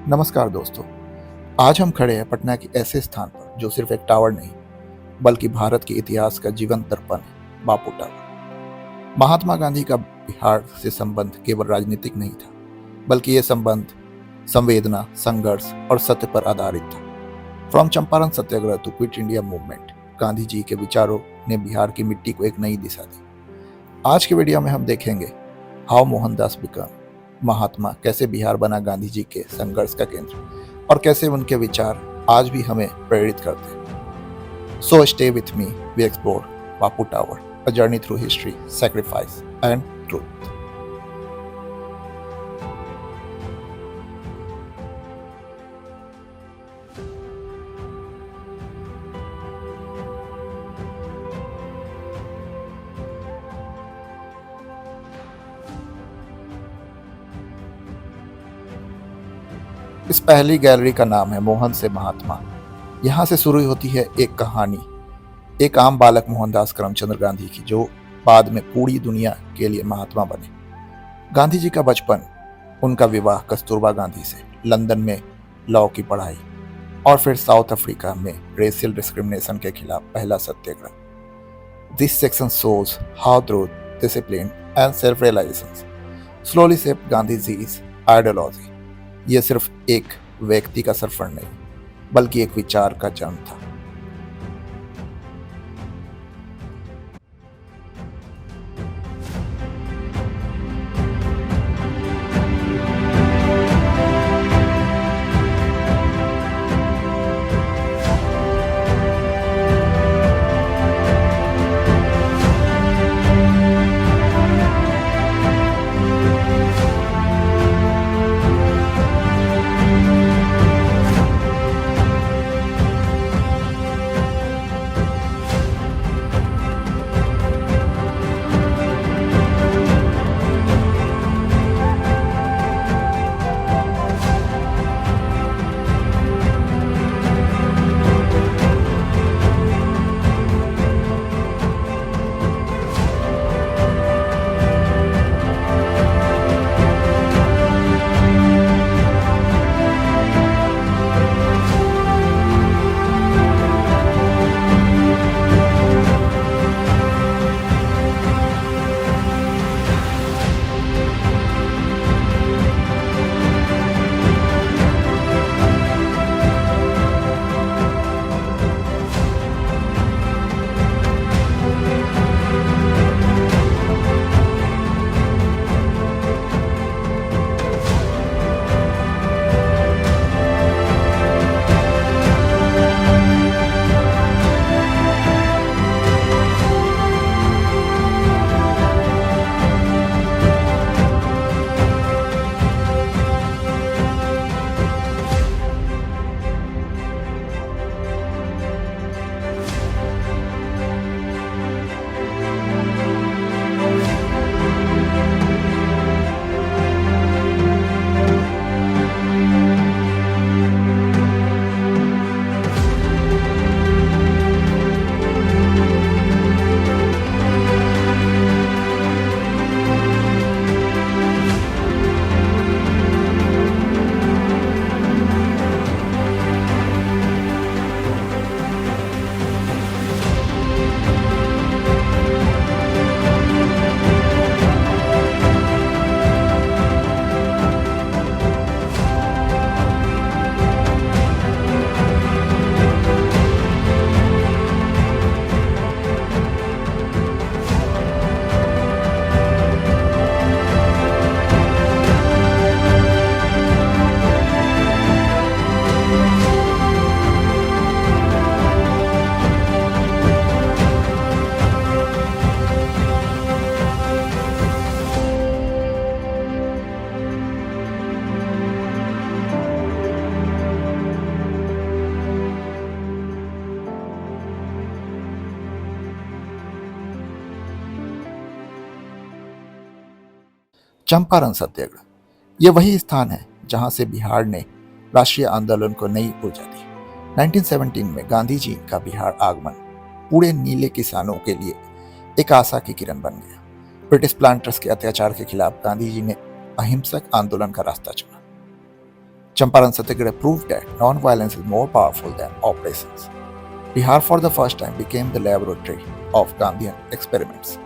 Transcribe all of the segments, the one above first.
नमस्कार दोस्तों। आज हम खड़े हैं पटना के ऐसे स्थान पर जो सिर्फ एक टावर नहीं बल्कि भारत के इतिहास का जीवंत दर्पण है, बापू टावर। महात्मा गांधी का बिहार से संबंध केवल राजनीतिक नहीं था, बल्कि यह संबंध संवेदना, संघर्ष और सत्य पर आधारित था। From Champaran Satyagraha to quit India movement, Gandhi ji के विचारों ने बिहार की मिट्टी को एक नई दिशा दी। आज के वीडियो में हम देखेंगे हाउ मोहनदास बिकम महात्मा, कैसे बिहार बना गांधी जी के संघर्ष का केंद्र और कैसे उनके विचार आज भी हमें प्रेरित करते हैं। So stay with me, we explore Bapu tower, a journey through history, sacrifice and truth. इस पहली गैलरी का नाम है मोहन से महात्मा। यहाँ से शुरू होती है एक कहानी, एक आम बालक मोहनदास करमचंद गांधी की, जो बाद में पूरी दुनिया के लिए महात्मा बने। गांधी जी का बचपन, उनका विवाह कस्तूरबा गांधी से, लंदन में लॉ की पढ़ाई और फिर साउथ अफ्रीका में रेशियल डिस्क्रिमिनेशन के खिलाफ पहला सत्याग्रह। This section shows how through discipline and self realization slowly shaped Gandhiji's ideology. यह सिर्फ एक व्यक्ति का सफर नहीं, बल्कि एक विचार का जन्म था। चंपारण सत्याग्रह, यह वही स्थान है जहां से बिहार ने राष्ट्रीय आंदोलन को नई ऊर्जा दी। 1917 में गांधी जी का बिहार आगमन पूरे नीले किसानों के लिए एक आशा की किरण बन गया। ब्रिटिश प्लांटर्स के अत्याचार के खिलाफ गांधी जी ने अहिंसक आंदोलन का रास्ता चुना। Champaran Satyagraha proved that non-violence is more powerful than operations. Bihar for the first time became the laboratory of Gandhian experiments.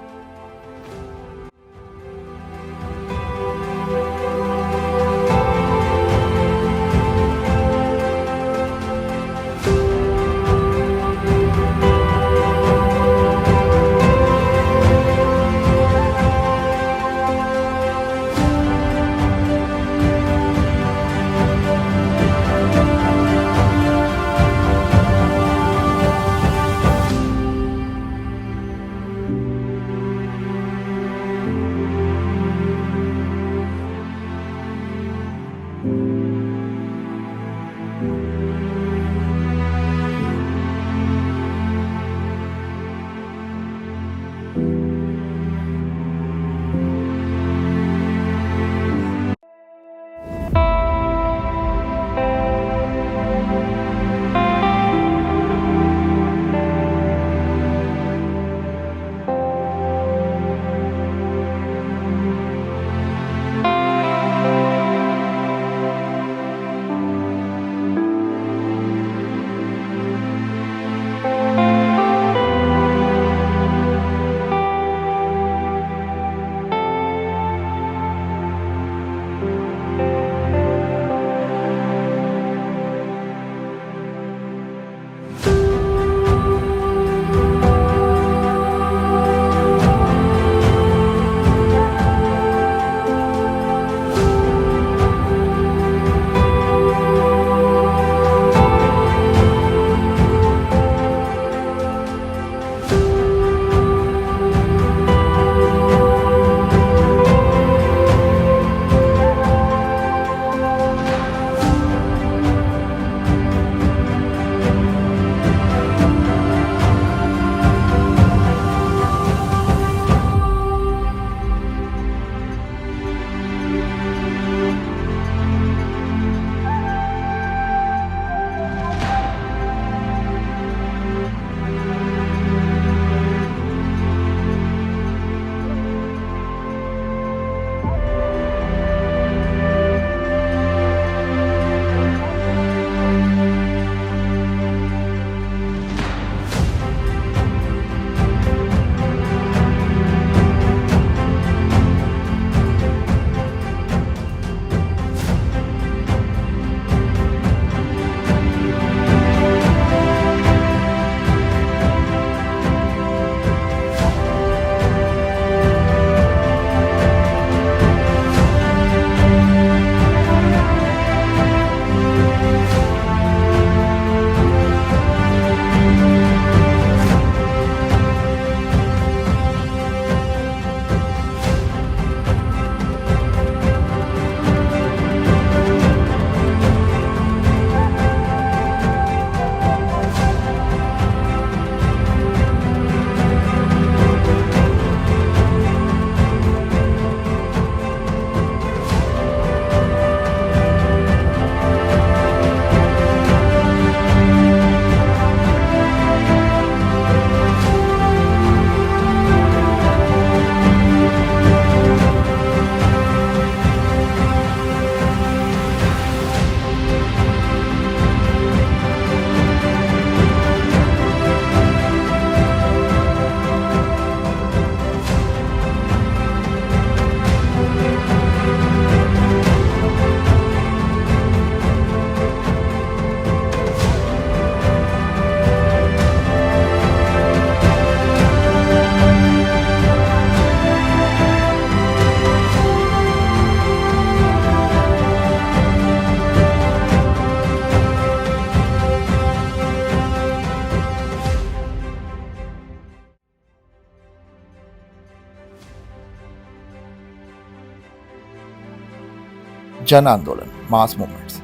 जन आंदोलन मास मूवमेंट्स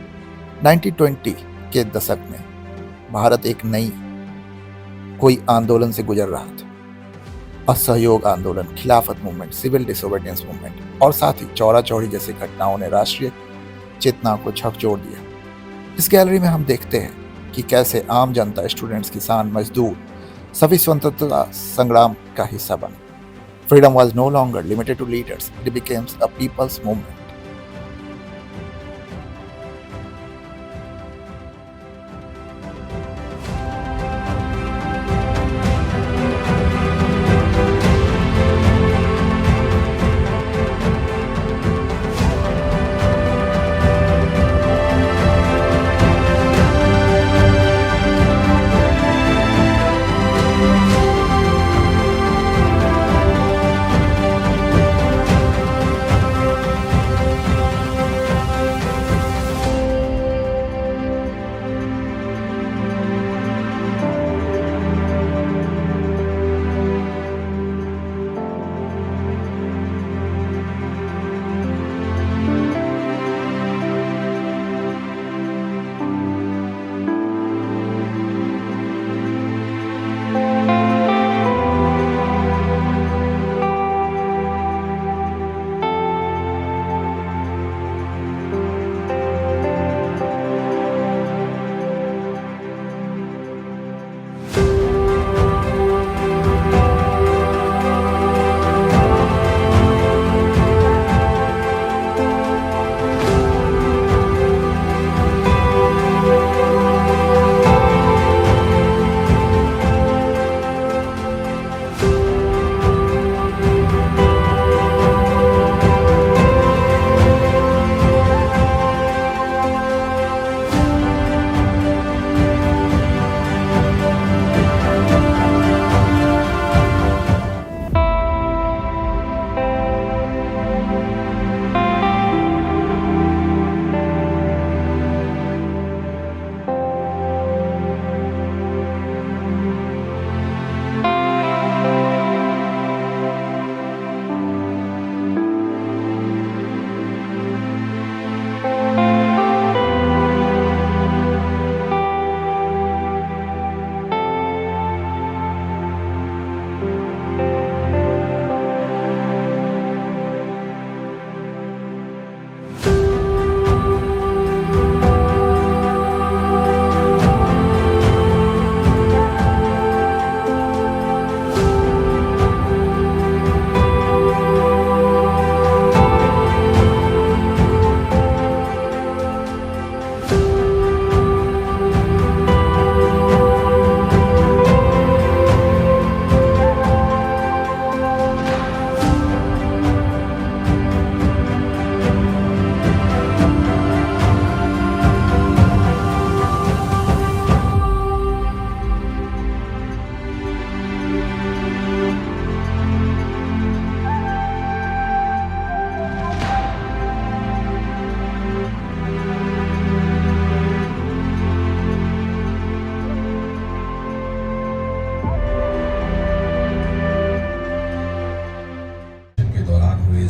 1920 के दशक में भारत एक नई कोई आंदोलन से गुजर रहा था। असहयोग आंदोलन, खिलाफत मूवमेंट, सिविल डिसोबीडियंस मूवमेंट और साथ ही चौरा चौड़ी जैसी घटनाओं ने राष्ट्रीय चेतना को झकझोर दिया। इस गैलरी में हम देखते हैं कि कैसे आम जनता, स्टूडेंट्स, किसान, मजदूर सभी स्वतंत्रता संग्राम का हिस्सा बने। Freedom was no longer limited to leaders, it became a people's movement.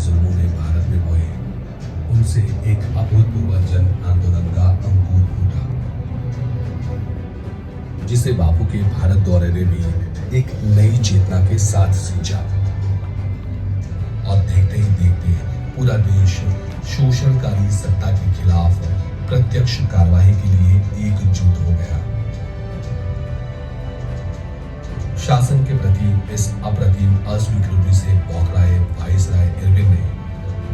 जुल्मों ने भारत में बोए, उनसे एक अभूतपूर्व जन आंदोलन का अंकुर फूटा, जिसे बापू के भारत दौरे ने भी एक नई चेतना के साथ सींचा। और देखते ही देखते पूरा देश शोषणकारी सत्ता के खिलाफ प्रत्यक्ष कार्रवाई के लिए एकजुट हो गया। शासन के प्रति इस अप्रतिम अस्वीकृति से बौखलाए वाइसराय इरविन ने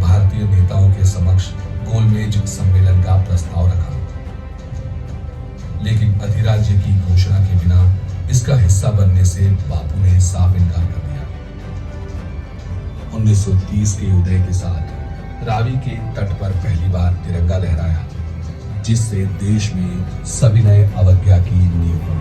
भारतीय नेताओं के समक्ष गोलमेज सम्मेलन का प्रस्ताव रखा, लेकिन अधिराज्य की घोषणा के बिना इसका हिस्सा बनने से बापू ने साफ इनकार कर दिया। 1930 के उदय के साथ रावी के तट पर पहली बार तिरंगा लहराया, जिससे देश में सविनय अवज्ञा की नींव हुई।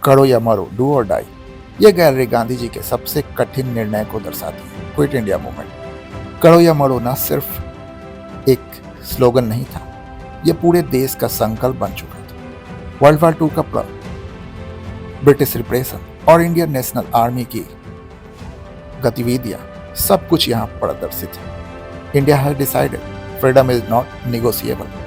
करो या मरो, डू और डाई, यह गैलरी गांधी जी के सबसे कठिन निर्णय को दर्शाती है। क्विट इंडिया मूवमेंट करो या मरो न सिर्फ एक स्लोगन नहीं था, यह पूरे देश का संकल्प बन चुका था। वर्ल्ड वॉर 2 का प्लॉट, ब्रिटिश रिप्रेशन और इंडियन नेशनल आर्मी की गतिविधियां, सब कुछ यहाँ प्रदर्शित है। India has decided freedom is not negotiable.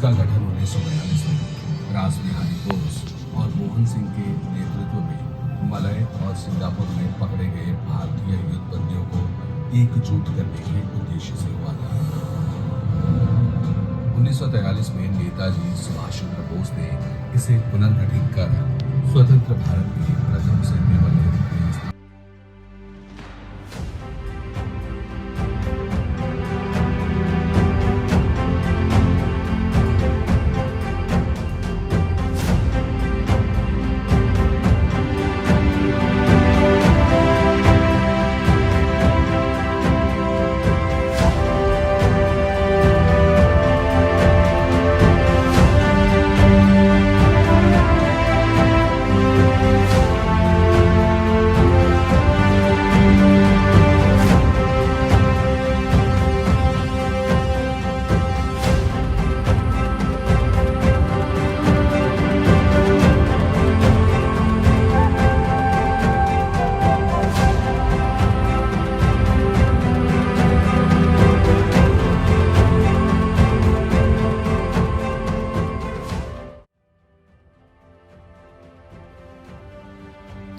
इसका गठन 1942 में रास बिहारी बोस और मोहन सिंह के नेतृत्व में मलय और सिंगापुर में पकड़े गए भारतीय युद्धबंदियों को एकजुट करने के उद्देश्य से हुआ था। 1943 में नेताजी सुभाष चंद्र बोस ने इसे पुनर्गठित कर स्वतंत्र भारत के प्रथम सैन्य बल के रूप में स्थापित।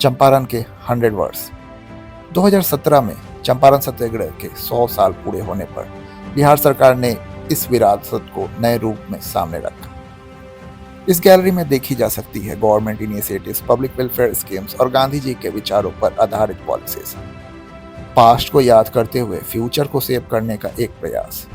चंपारण के 100 वर्ष। 2017 में चंपारण सत्याग्रह के 100 साल पूरे होने पर बिहार सरकार ने इस विरासत को नए रूप में सामने रखा। इस गैलरी में देखी जा सकती है government initiatives, public welfare schemes और गांधी जी के विचारों पर आधारित पॉलिसीज। पास्ट को याद करते हुए फ्यूचर को सेव करने का एक प्रयास।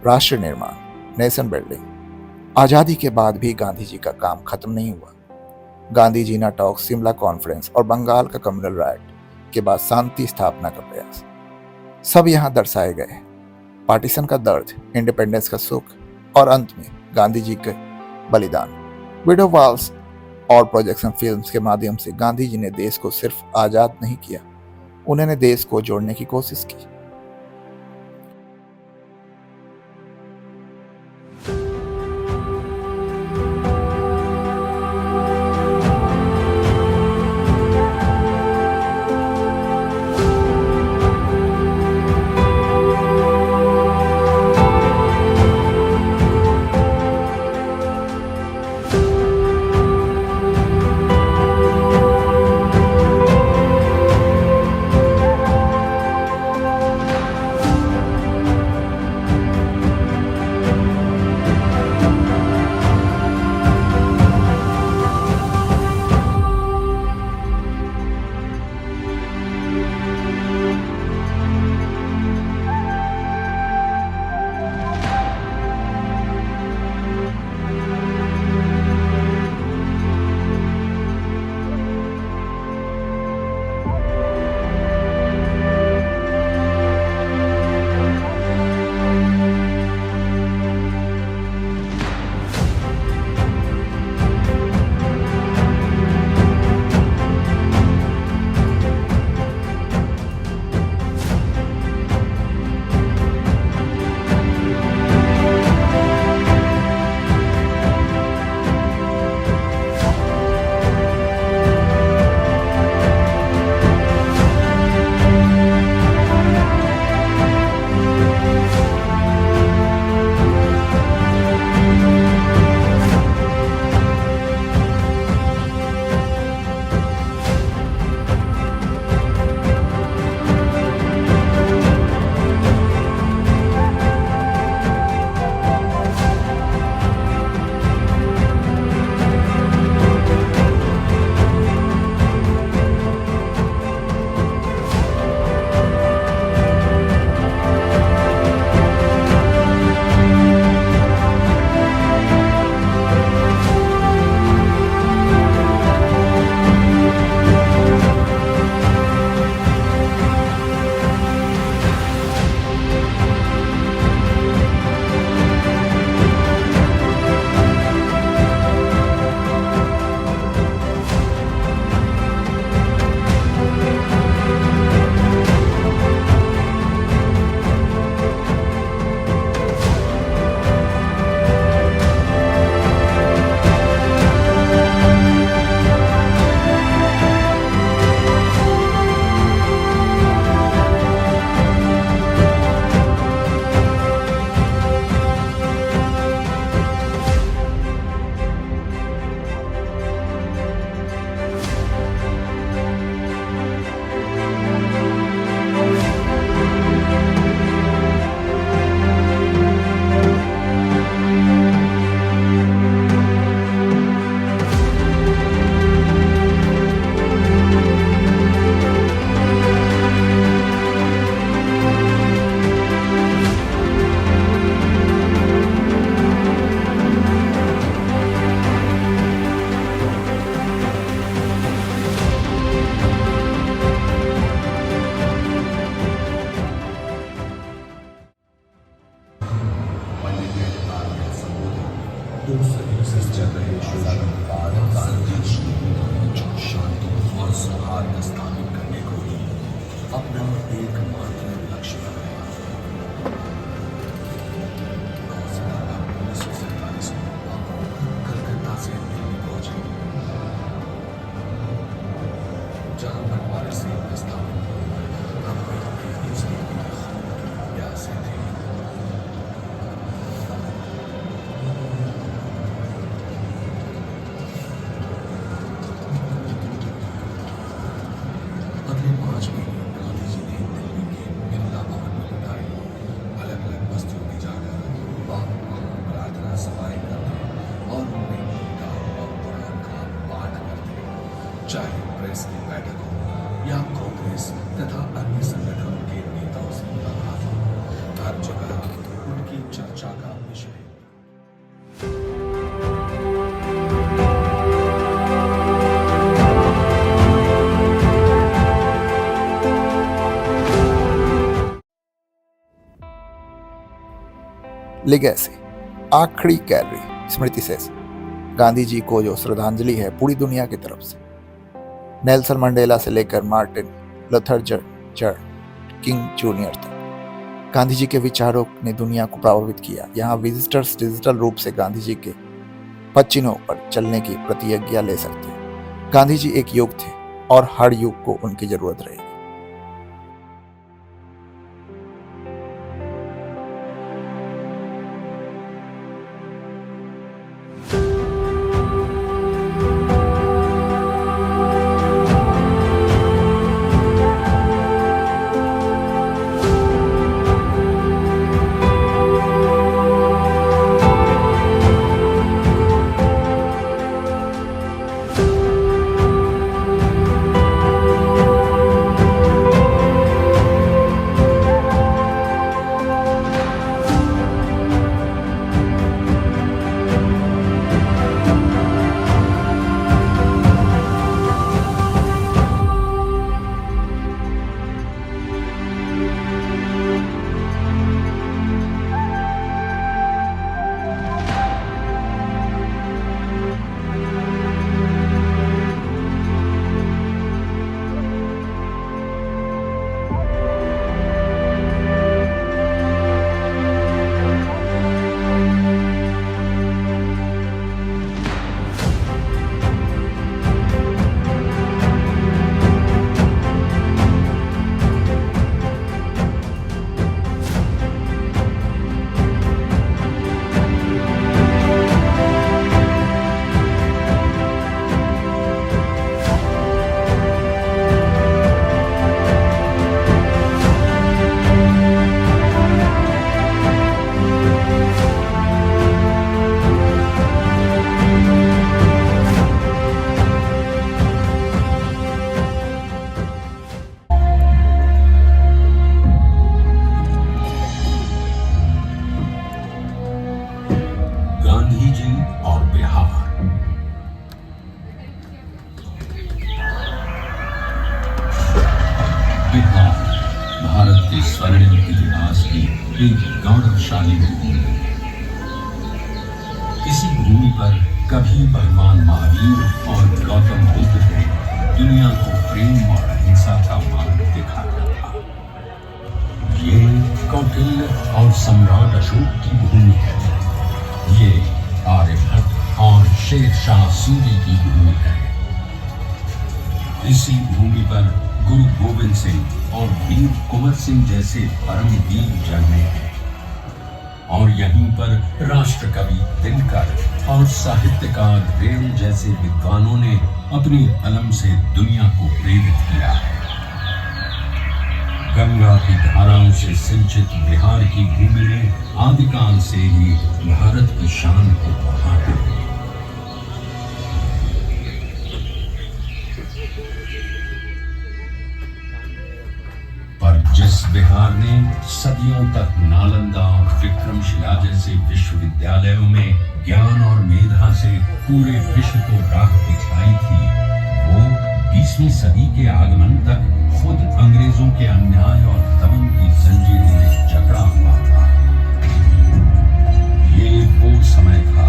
राष्ट्र निर्माण, नेशन बिल्डिंग। आजादी के बाद भी गांधी जी का काम खत्म नहीं हुआ। गांधी जीना टॉक, शिमला कॉन्फ्रेंस और बंगाल का कम्युनल राइट के बाद शांति स्थापना का प्रयास, सब यहाँ दर्शाए गए हैं। पार्टीशन का दर्द, इंडिपेंडेंस का सुख और अंत में गांधी जी के बलिदान। वीडियो वॉल्स और प्रोजेक्शन फिल्म्स के माध्यम से गांधी जी ने देश को सिर्फ आजाद नहीं किया, उन्होंने देश को जोड़ने की कोशिश की। से विस्थापित हो अपनी दूसरी या से थे। अगले 5 महीने गांधी जी ने दिल्ली के बिरला भवन में बिताए। अलग अलग बस्तियों में जाकर बापू को प्रार्थना सभाएं करते और उन्हें गीता और कुरान का पाठ करते। चाहे प्रेस की बैठक हो या कांग्रेस तथा अन्य संगठनों के नेताओं से मुलाकात हो, हर जगह उनकी चर्चा का विषय। लिगेसी, आखिरी कैलोरी, स्मृति शेष। गांधी जी को जो श्रद्धांजलि है पूरी दुनिया की तरफ से। नेल्सन मंडेला से लेकर मार्टिन लूथर किंग जूनियर तक गांधी जी के विचारों ने दुनिया को प्रभावित किया। यहाँ विजिटर्स डिजिटल रूप से गांधी जी के पचिनों पर चलने की प्रतिज्ञा ले सकते हैं। गांधी जी एक युग थे और हर युग को उनकी जरूरत रहेगी। स्वर्णिम इतिहास की एक गौरवशाली भूमि है। इसी भूमि पर कभी भगवान महावीर और गौतम बुद्ध ने दुनिया को प्रेम और अहिंसा का मार्ग दिखाया था। ये कौटिल्य और सम्राट अशोक की भूमि है। ये आर्यभट्ट और शेरशाह सूरी की भूमि है। इसी भूमि पर गुरु गोविंद सिंह और वीर कुंवर सिंह जैसे परम वीर जन्मे हैं और यहीं पर राष्ट्र कवि दिनकर और साहित्यकार रेल जैसे विद्वानों ने अपनी कलम से दुनिया को प्रेरित किया है। गंगा की धाराओं से सिंचित बिहार की भूमि ने आदिकाल से ही भारत की शान को बढ़ा है। पर जिस बिहार ने सदियों तक नालंदा और विक्रमशिला जैसे विश्वविद्यालयों में ज्ञान और मेधा से पूरे विश्व को राह दिखाई थी, वो 20वीं सदी के आगमन तक खुद अंग्रेजों के अन्याय और दमन की जंजीरों में जकड़ा हुआ था। ये वो समय था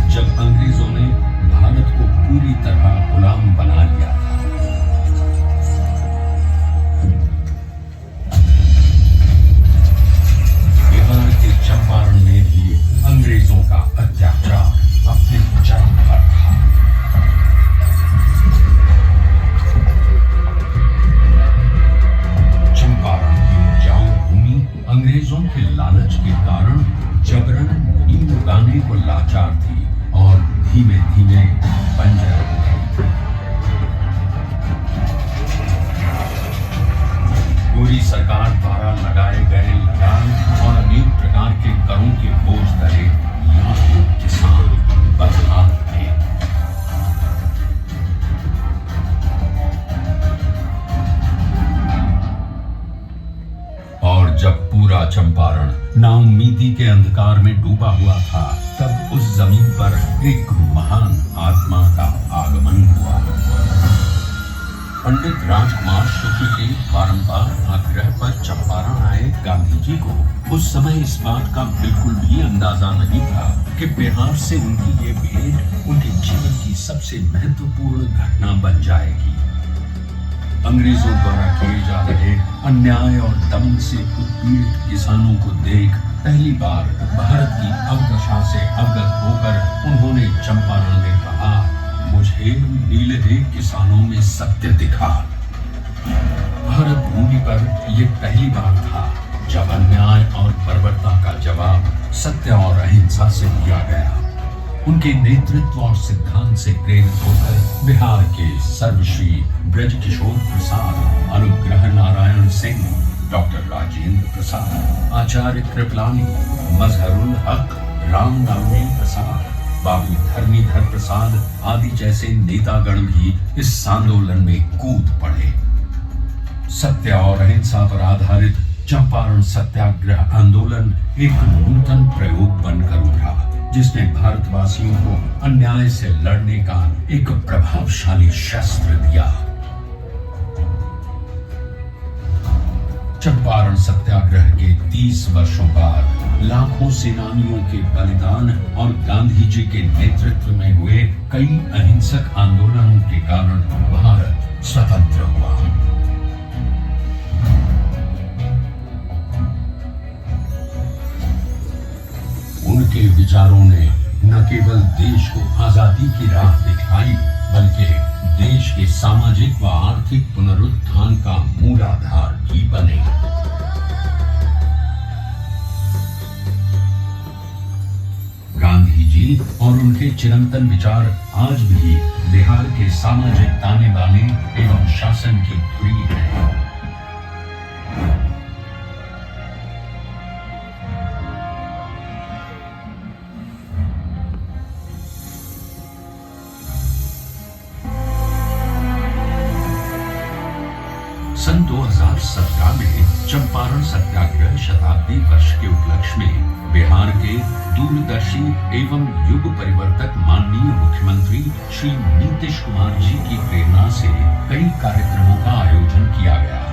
जब अंग्रेजों ने भारत को पूरी तरह गुलाम बना लिया था। बिहार के चंपारण में भी अंग्रेजों का अत्याचार अपने चरम पर था। सरकार द्वारा लगाए गए लगान और अनेक प्रकार के करों के बोझ तले लाखों किसान बर्बाद थे। और जब पूरा चंपारण नाउम्मीदी के अंधकार में डूबा हुआ था, तब उस जमीन पर एक महान आत्मा का आगमन हुआ। पंडित राजकुमार शुक्ल के बारंबार आग्रह पर चंपारण आए गांधी जी को उस समय इस बात का बिल्कुल भी अंदाजा नहीं था कि बिहार से उनकी ये भेंट उनके जीवन की सबसे महत्वपूर्ण घटना बन जाएगी। अंग्रेजों द्वारा किए जा रहे अन्याय और दमन से उत्पीड़ित किसानों को देख पहली बार भारत की अवदशा से अवगत होकर उन्होंने चंपारण में कहा, मुझे नीले किसानों में सत्य दिखा। भारत भूमि पर यह पहली बार था जब अन्याय और बर्बरता का जवाब सत्य और अहिंसा से दिया गया। उनके नेतृत्व और सिद्धांत से प्रेरित होकर बिहार के सर्वश्री ब्रजकिशोर प्रसाद, अनुग्रह नारायण सिंह, डॉक्टर राजेंद्र प्रसाद, आचार्य कृपलानी, मजहरुल हक, राम नवमी प्रसाद, बाबू धर्मीधर प्रसाद आदि जैसे नेतागण भी इस आंदोलन में कूद पड़े। सत्य और अहिंसा पर आधारित चंपारण सत्याग्रह आंदोलन एक नूतन प्रयोग बनकर उठा, जिसने भारतवासियों को अन्याय से लड़ने का एक प्रभावशाली शस्त्र दिया। चंपारण सत्याग्रह के 30 वर्षों बाद लाखों सेनानियों के बलिदान और गांधी जी के नेतृत्व में हुए कई अहिंसक आंदोलनों के कारण भारत स्वतंत्र हुआ। उनके विचारों ने न केवल देश को आजादी की राह दिखाई, बल्कि देश के सामाजिक व आर्थिक पुनरुत्थान का मूलाधार भी बने। गांधी जी और उनके चिरंतन विचार आज भी बिहार के सामाजिक ताने बाने एवं शासन की धुरी है। सन 2017 में चंपारण सत्याग्रह शताब्दी वर्ष के उपलक्ष्य में बिहार के दूरदर्शी एवं युग परिवर्तक माननीय मुख्यमंत्री श्री नीतीश कुमार जी की प्रेरणा से कई कार्यक्रमों का आयोजन किया गया।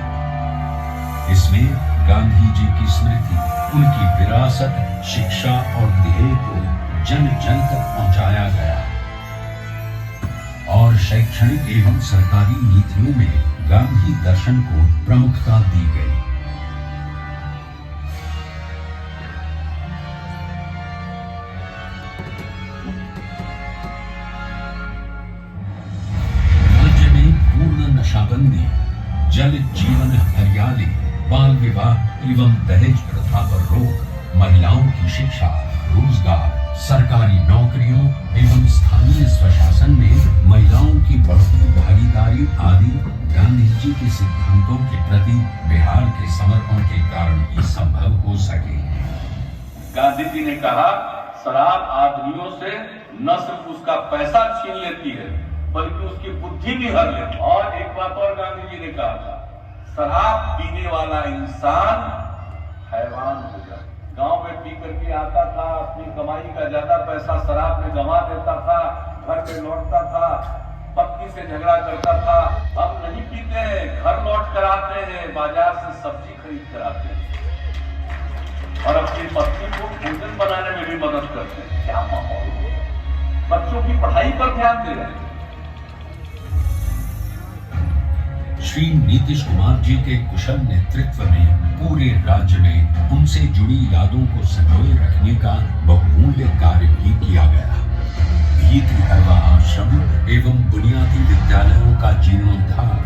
इसमें गांधी जी की स्मृति, उनकी विरासत, शिक्षा और ध्येय को जन जन तक पहुंचाया गया और शैक्षणिक एवं सरकारी नीतियों में गांधी दर्शन को प्रमुखता दी गई। राज्य में पूर्ण नशाबंदी, जल जीवन हरियाली, बाल विवाह एवं दहेज प्रथा पर रोक, महिलाओं की शिक्षा, रोजगार, सरकारी नौकरियों एवं स्थानीय स्वशासन में महिलाओं की बढ़ती भागीदारी आदि गांधी जी के सिद्धांतों के प्रति बिहार के समर्पण के कारण ही संभव हो सके। गांधी जी ने कहा, शराब आदमियों से न सिर्फ उसका पैसा छीन लेती है, बल्कि उसकी बुद्धि भी हर लेती है। और एक बात और गांधी जी ने कहा था, शराब पीने वाला इंसान हैवान हो जाए। गांव में पी करके आता था, अपनी कमाई का ज्यादा पैसा शराब में गंवा देता था, घर पे लौटता था, पत्नी से झगड़ा करता था। हम नहीं पीते हैं, घर लौट कर आते हैं, बाजार से सब्जी खरीद कर आते हैं और अपनी पत्नी को भोजन बनाने में भी मदद करते हैं। क्या माहौल, बच्चों की पढ़ाई पर ध्यान दे रहे हैं। श्री नीतीश कुमार जी के कुशल नेतृत्व में पूरे राज्य में उनसे जुड़ी यादों को संजोए रखने का बहुमूल्य कार्य भी किया गया। भीत हरवा आश्रम एवं बुनियादी विद्यालयों का जीर्णोद्धार,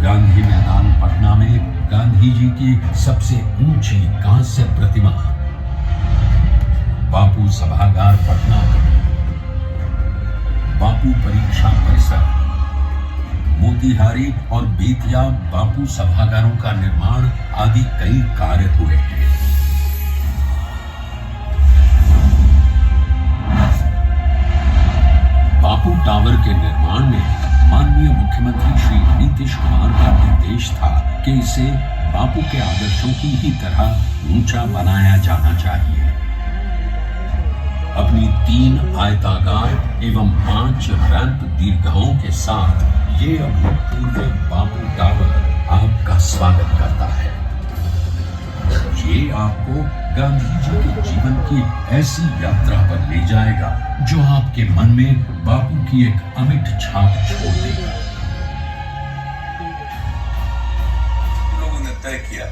गांधी मैदान पटना में गांधी जी की सबसे ऊंची कांस्य प्रतिमा, बापू सभागार पटना, बापू परीक्षा परिसर, मोतिहारी और बेतिया बापू सभागारों का निर्माण आदि कई कार्य हुए हैं। बापू टावर के निर्माण में माननीय मुख्यमंत्री श्री नीतीश कुमार का निर्देश था कि इसे बापू के आदर्शों की ही तरह ऊंचा बनाया जाना चाहिए। अपनी 3 आयताकार एवं 5 रैंप दीर्घाओं के साथ ये अभूतपूर्व बापू टावर आपका स्वागत करता है। ये आपको गांधी जी के जीवन की ऐसी यात्रा पर ले जाएगा जो आपके मन में बापू की एक अमिट छाप छोड़ देगा। लोगों ने तय किया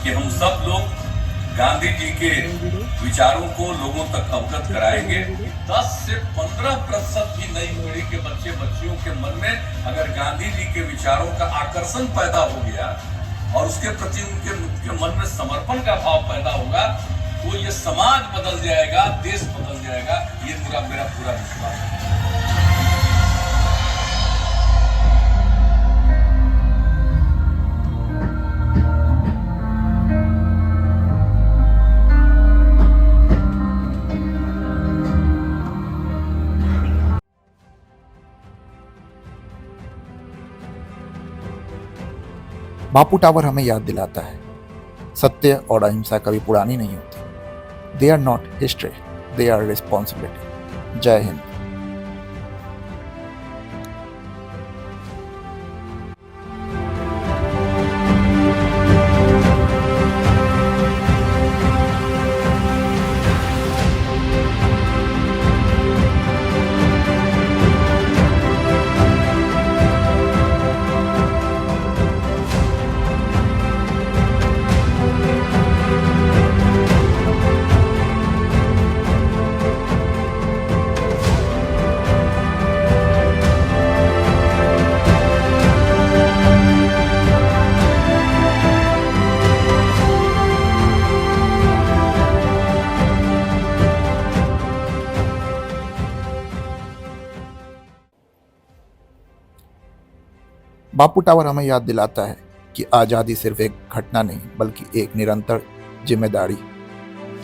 कि हम सब लोग गांधी जी के विचारों को लोगों तक अवगत कराएंगे। 10 से 15% भी नई पीढ़ी के बच्चे बच्चियों के मन में अगर गांधी जी के विचारों का आकर्षण पैदा हो गया और उसके प्रति उनके मन में समर्पण का भाव पैदा होगा, तो ये समाज बदल जाएगा, देश बदल जाएगा। ये मेरा पूरा विश्वास है। बापू टावर हमें याद दिलाता है सत्य और अहिंसा कभी पुरानी नहीं होती। They are not history, they are responsibility. जय हिंद। बापू टावर हमें याद दिलाता है कि आज़ादी सिर्फ एक घटना नहीं बल्कि एक निरंतर जिम्मेदारी।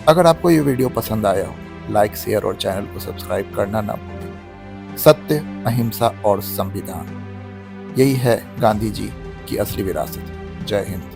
अगर आपको ये वीडियो पसंद आया हो, लाइक, शेयर और चैनल को सब्सक्राइब करना ना भूलें। सत्य, अहिंसा और संविधान, यही है गांधी जी की असली विरासत। जय हिंद।